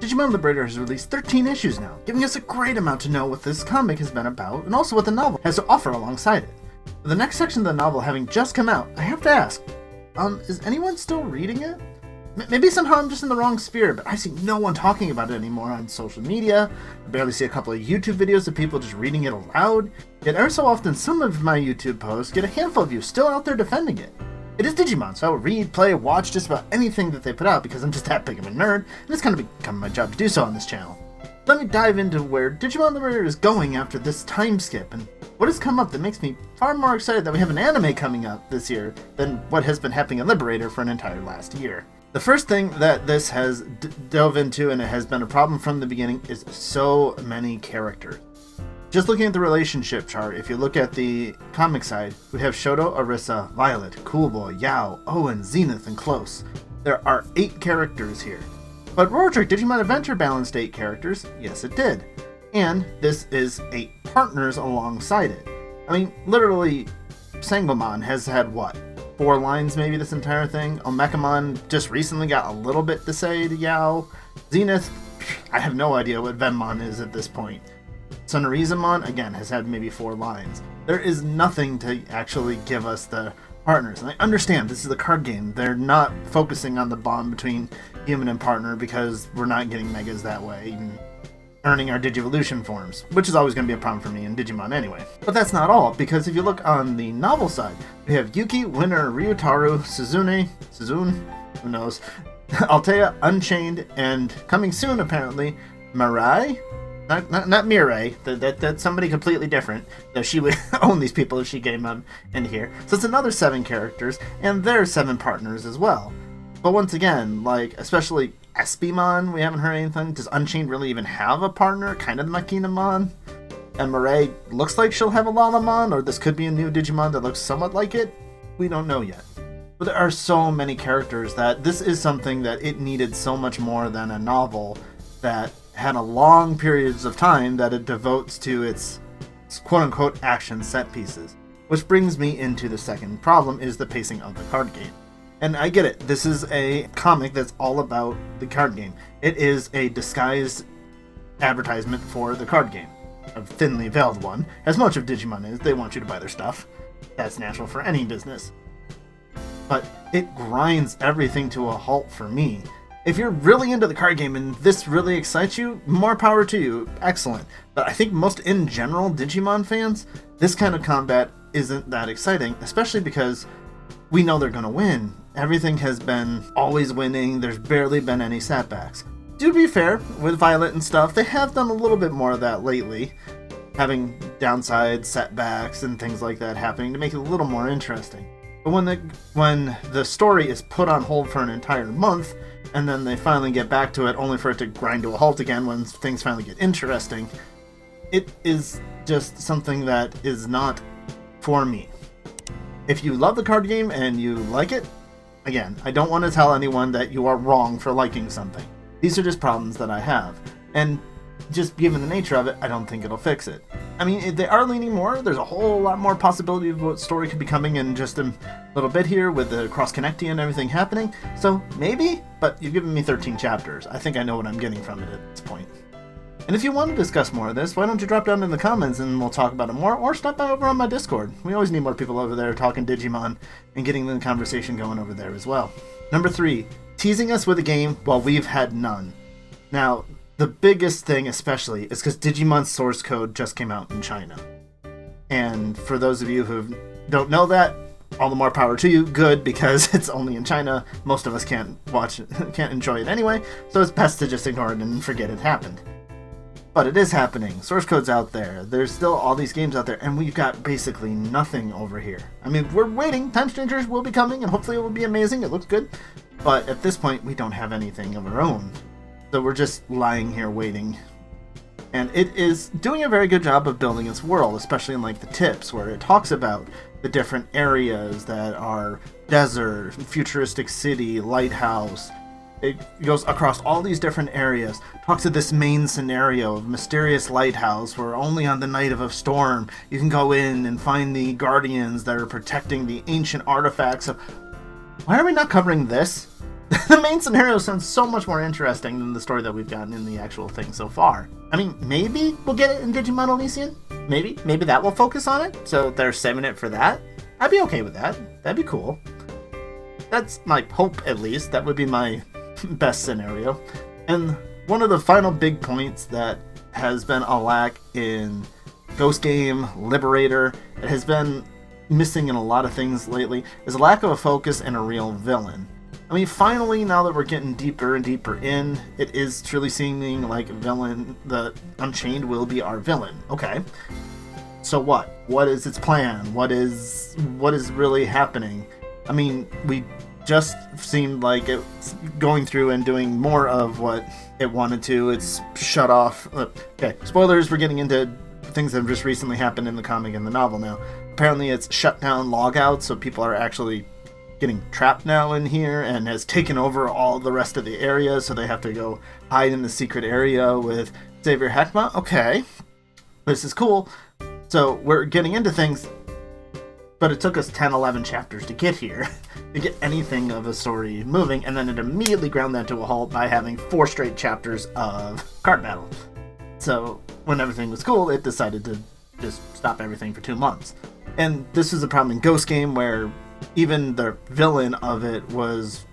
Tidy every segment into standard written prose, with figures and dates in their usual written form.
Digimon Liberator has released 13 issues now, giving us a great amount to know what this comic has been about, and also what the novel has to offer alongside it. With the next section of the novel having just come out, I have to ask, is anyone still reading it? Maybe somehow I'm just in the wrong spirit, but I see no one talking about it anymore on social media. I barely see a couple of YouTube videos of people just reading it aloud. Yet ever so often, some of my YouTube posts get a handful of you still out there defending it. It is Digimon, so I will read, play, watch just about anything that they put out because I'm just that big of a nerd, and it's kind of become my job to do so on this channel. Let me dive into where Digimon Liberator is going after this time skip, and what has come up that makes me far more excited that we have an anime coming up this year than what has been happening in Liberator for an entire last year. The first thing that this has dove into, and it has been a problem from the beginning, is so many characters. Just looking at the relationship chart, if you look at the comic side, we have Shoto, Arisa, Violet, Coolboy, Yao, Owen, Zenith, and Close. There are 8 characters here. But Rordrik Digimon Adventure balanced 8 characters. Yes, it did. And this is 8 partners alongside it. I mean, literally, Sangomon has had, what, 4 lines maybe this entire thing? Omekamon just recently got a little bit to say to Yao. Zenith, I have no idea what Venmon is at this point. Sonorizamon, again, has had maybe 4 lines. There is nothing to actually give us the partners. And I understand, this is a card game. They're not focusing on the bond between human and partner because we're not getting megas that way, even earning our Digivolution forms, which is always going to be a problem for me in Digimon anyway. But that's not all, because if you look on the novel side, we have Yuki, Winner, Ryutaru, Suzune, who knows, Altea, Unchained, and coming soon apparently, Mirai? Not Mirai, that's somebody completely different. She would own these people if she came up in here. So it's another 7 characters, and there's 7 partners as well. But once again, like, especially Espimon, we haven't heard anything. Does Unchained really even have a partner? Kind of the Makinamon? And Mirai looks like she'll have a Lalamon, or this could be a new Digimon that looks somewhat like it. We don't know yet. But there are so many characters that this is something that it needed so much more than a novel that had a long periods of time that it devotes to its quote-unquote action set pieces. Which brings me into the second problem, is the pacing of the card game. And I get it, this is a comic that's all about the card game. It is a disguised advertisement for the card game. A thinly veiled one, as much of Digimon is. They want you to buy their stuff. That's natural for any business. But it grinds everything to a halt for me. If you're really into the card game and this really excites you, more power to you. Excellent. But I think most in general Digimon fans, this kind of combat isn't that exciting, especially because we know they're going to win. Everything has been always winning. There's barely been any setbacks. To be fair, with Violet and stuff, they have done a little bit more of that lately, having downsides, setbacks, and things like that happening to make it a little more interesting. But when the story is put on hold for an entire month, and then they finally get back to it only for it to grind to a halt again when things finally get interesting, it is just something that is not for me. If you love the card game and you like it, again, I don't want to tell anyone that you are wrong for liking something. These are just problems that I have. And just given the nature of it, I don't think it'll fix it. I mean, they are leaning more. There's a whole lot more possibility of what story could be coming in just a little bit here with the cross-connecting and everything happening. So maybe, but you've given me 13 chapters. I think I know what I'm getting from it at this point. And if you want to discuss more of this, why don't you drop down in the comments and we'll talk about it more, or stop by over on my Discord. We always need more people over there talking Digimon and getting the conversation going over there as well. Number 3, teasing us with a game while we've had none. Now, the biggest thing especially is because Digimon's source code just came out in China. And for those of you who don't know that, all the more power to you. Good, because it's only in China. Most of us can't watch it, can't enjoy it anyway, so it's best to just ignore it and forget it happened. But it is happening. Source code's out there. There's still all these games out there, and we've got basically nothing over here. I mean, we're waiting. Time Strangers will be coming, and hopefully it will be amazing. It looks good. But at this point, we don't have anything of our own. So we're just lying here waiting. And it is doing a very good job of building its world, especially in like the tips, where it talks about the different areas that are desert, futuristic city, lighthouse. It goes across all these different areas, talks of this main scenario of mysterious lighthouse where only on the night of a storm you can go in and find the guardians that are protecting the ancient artifacts of... Why are we not covering this? The main scenario sounds so much more interesting than the story that we've gotten in the actual thing so far. I mean, maybe we'll get it in Digimon Elysian? Maybe that will focus on it, so they're saving it for that? I'd be okay with that. That'd be cool. That's my hope, at least. That would be my best scenario. And one of the final big points that has been a lack in Ghost Game, Liberator, it has been missing in a lot of things lately, is a lack of a focus and a real villain. I mean, finally, now that we're getting deeper and deeper in, it is truly seeming like villain, the Unchained will be our villain. Okay. So what? What is its plan? What is really happening? I mean, we just seemed like it's going through and doing more of what it wanted to. It's shut off. Okay, spoilers, we're getting into things that have just recently happened in the comic and the novel now. Apparently it's shut down logouts, so people are actually getting trapped now in here and has taken over all the rest of the area, so they have to go hide in the secret area with Xavier Heckma. Okay, this is cool. So we're getting into things, but it took us 10, 11 chapters to get here, to get anything of a story moving, and then it immediately ground that to a halt by having 4 straight chapters of card battle. So when everything was cool, it decided to just stop everything for 2 months. And this is a problem in Ghost Game, where even the villain of it was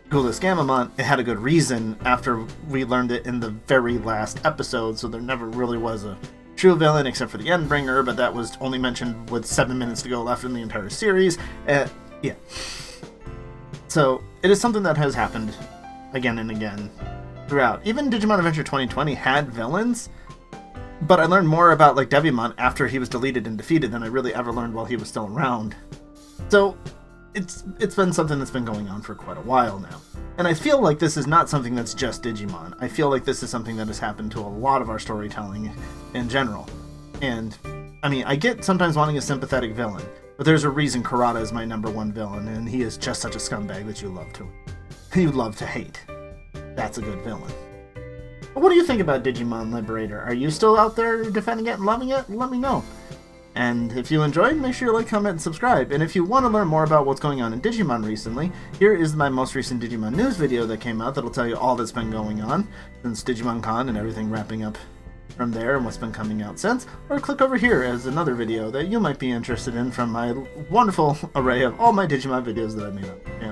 Gulas Gamamon. It had a good reason after we learned it in the very last episode, so there never really was a true villain except for the Endbringer, but that was only mentioned with 7 minutes to go left in the entire series. Yeah. So it is something that has happened again and again throughout. Even Digimon Adventure 2020 had villains, but I learned more about like Devimon after he was deleted and defeated than I really ever learned while he was still around. So it's been something that's been going on for quite a while now. And I feel like this is not something that's just Digimon. I feel like this is something that has happened to a lot of our storytelling in general. And, I mean, I get sometimes wanting a sympathetic villain, but there's a reason Kurata is my #1 villain, and he is just such a scumbag that you love to hate. That's a good villain. But what do you think about Digimon Liberator? Are you still out there defending it and loving it? Let me know. And if you enjoyed, make sure you like, comment, and subscribe. And if you want to learn more about what's going on in Digimon recently, here is my most recent Digimon news video that came out that'll tell you all that's been going on since Digimon Con and everything wrapping up from there and what's been coming out since. Or click over here as another video that you might be interested in from my wonderful array of all my Digimon videos that I made on the channel.